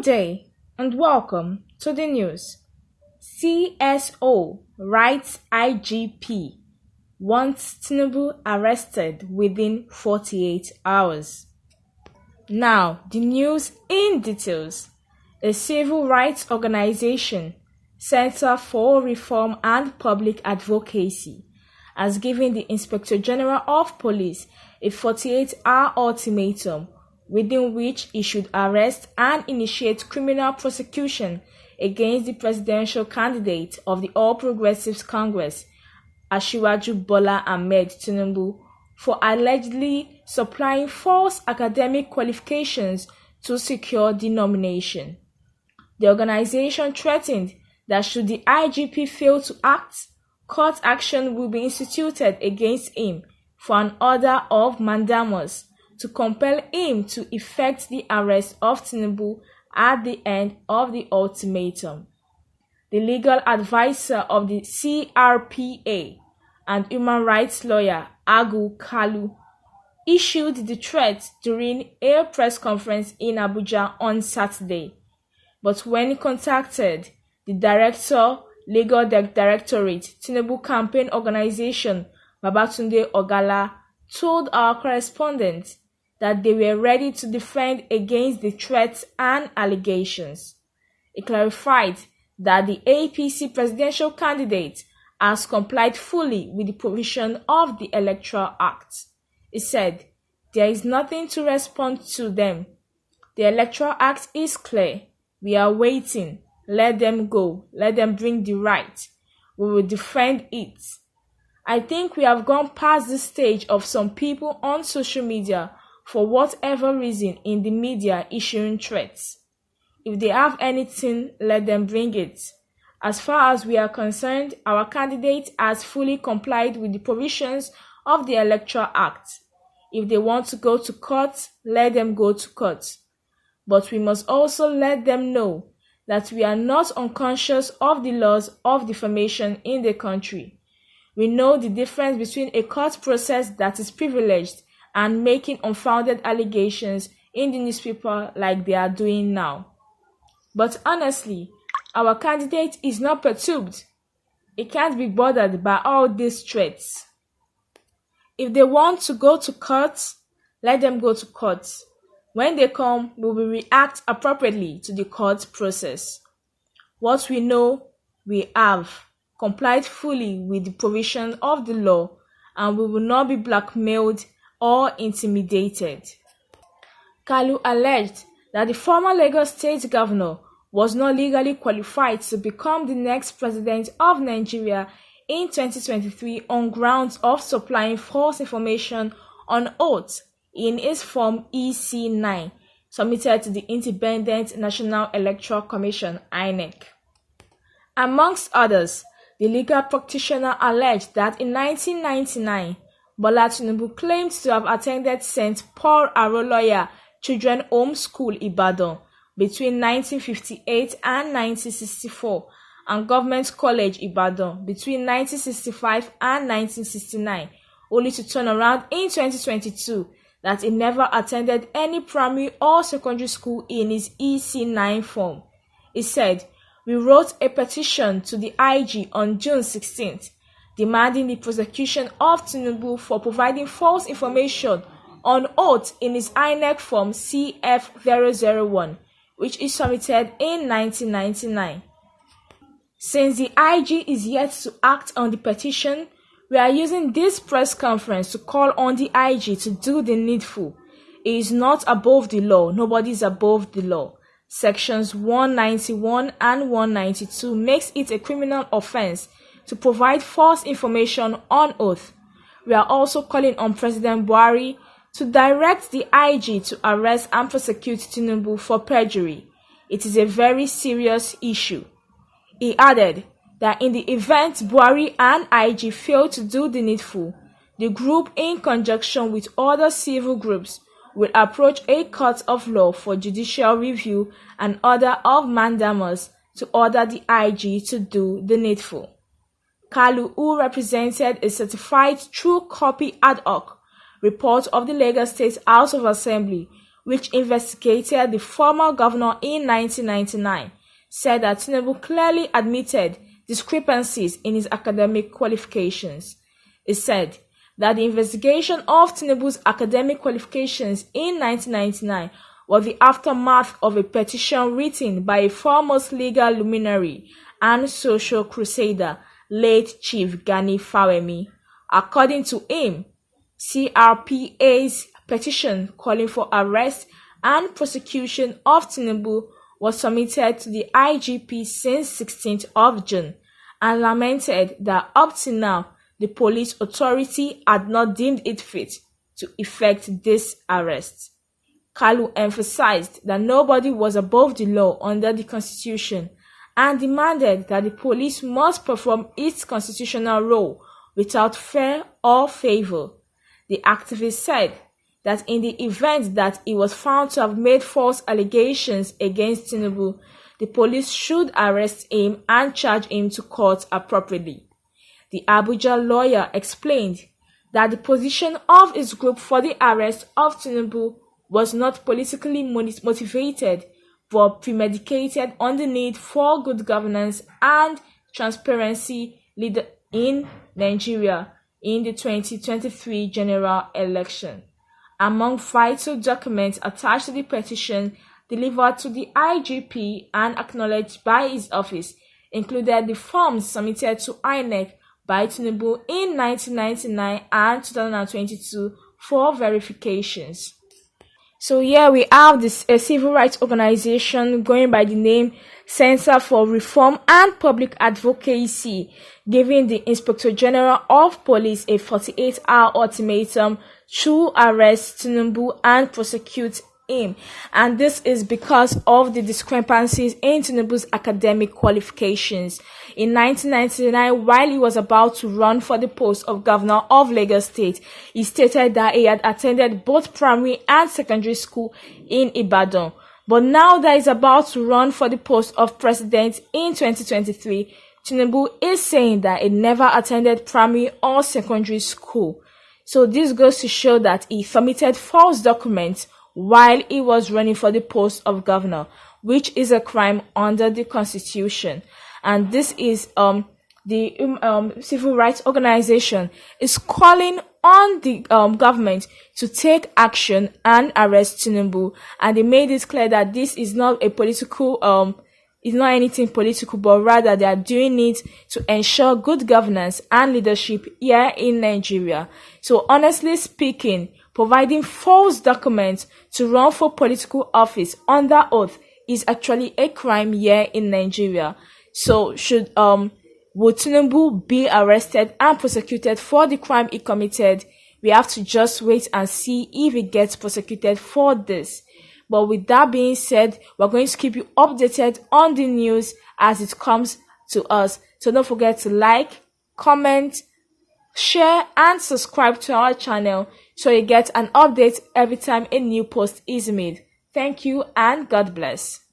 day and welcome to the news. CSO writes IGP wants Tinubu arrested within 48 hours. Now, the news in details. A civil rights organization, Center for Reform and Public Advocacy, has given the Inspector General of Police a 48-hour ultimatum within which he should arrest and initiate criminal prosecution against the presidential candidate of the All Progressives Congress, Asiwaju Bola Tinubu, for allegedly supplying false academic qualifications to secure the nomination. The organization threatened that should the IGP fail to act, court action will be instituted against him for an order of mandamus to compel him to effect the arrest of Tinubu at the end of the ultimatum. The legal advisor of the CRPA and human rights lawyer Agu Kalu issued the threat during a press conference in Abuja on Saturday. But when contacted, the Director, Legal Directorate, Tinubu Campaign Organization, Babatunde Ogala, told our correspondent that they were ready to defend against the threats and allegations. He clarified that the APC presidential candidate has complied fully with the provision of the Electoral Act. He said, "There is nothing to respond to them. The Electoral Act is clear. We are waiting. Let them go. Let them bring the right. We will defend it." I think we have gone past the stage of some people on social media, for whatever reason, in the media issuing threats. If they have anything, let them bring it. As far as we are concerned, our candidate has fully complied with the provisions of the Electoral Act. If they want to go to court, let them go to court. But we must also let them know that we are not unconscious of the laws of defamation in the country. We know the difference between a court process that is privileged and making unfounded allegations in the newspaper like they are doing now. But honestly, our candidate is not perturbed. He can't be bothered by all these threats. If they want to go to court, let them go to court. When they come, we will react appropriately to the court process. What we know, we have complied fully with the provision of the law, and we will not be blackmailed or intimidated. Kalu alleged that the former Lagos State governor was not legally qualified to become the next president of Nigeria in 2023 on grounds of supplying false information on oath in his Form EC9 submitted to the Independent National Electoral Commission (INEC). Amongst others, the legal practitioner alleged that in 1999, Bola Tinubu claimed to have attended St. Paul Aroloya Children's Home School Ibadan between 1958 and 1964 and Government College Ibadan between 1965 and 1969, only to turn around in 2022 that he never attended any primary or secondary school in his EC9 form. He said, "We wrote a petition to the IG on June 16th, demanding the prosecution of Tinubu for providing false information on oath in his INEC form CF001, which is submitted in 1999. Since the IG is yet to act on the petition, we are using this press conference to call on the IG to do the needful. It is not above the law. Nobody is above the law. Sections 191 and 192 makes it a criminal offense to provide false information on oath. We are also calling on President Buhari to direct the IG to arrest and prosecute Tinubu for perjury. It is a very serious issue." He added that in the event Buhari and IG fail to do the needful, the group, in conjunction with other civil groups, will approach a court of law for judicial review and order of mandamus to order the IG to do the needful. Kalu, who represented a certified true copy ad hoc report of the Lagos State House of Assembly, which investigated the former governor in 1999, said that Tinubu clearly admitted discrepancies in his academic qualifications. It said that the investigation of Tinubu's academic qualifications in 1999 was the aftermath of a petition written by a foremost legal luminary and social crusader, late Chief Gani Fawemi. According to him, CRPA's petition calling for arrest and prosecution of Tinubu was submitted to the IGP since 16th of June and lamented that up to now, the police authority had not deemed it fit to effect this arrest. Kalu emphasized that nobody was above the law under the constitution and demanded that the police must perform its constitutional role without fear or favor. The activist said that in the event that he was found to have made false allegations against Tinubu, the police should arrest him and charge him to court appropriately. The Abuja lawyer explained that the position of his group for the arrest of Tinubu was not politically motivated but premeditated on the need for good governance and transparency in Nigeria in the 2023 general election. Among vital documents attached to the petition delivered to the IGP and acknowledged by his office included the forms submitted to INEC by Tinubu in 1999 and 2022 for verifications. So here we have a civil rights organization going by the name Center for Reform and Public Advocacy, giving the Inspector General of Police a 48-hour ultimatum to arrest Tinubu and prosecute him. And this is because of the discrepancies in Tinubu's academic qualifications. In 1999, while he was about to run for the post of governor of Lagos State, he stated that he had attended both primary and secondary school in Ibadan. But now that he's about to run for the post of president in 2023, Tinubu is saying that he never attended primary or secondary school. So this goes to show that he submitted false documents while he was running for the post of governor, which is a crime under the constitution. And this is the civil rights organization is calling on the government to take action and arrest Tinubu. And they made it clear that this is not a political it's not anything political, but rather they are doing it to ensure good governance and leadership here in Nigeria. So honestly speaking, providing false documents to run for political office under oath is actually a crime here in Nigeria. So would Tinubu be arrested and prosecuted for the crime he committed? We have to just wait and see if he gets prosecuted for this. But with that being said, we're going to keep you updated on the news as it comes to us. So don't forget to like, comment, share, and subscribe to our channel so you get an update every time a new post is made. Thank you and God bless.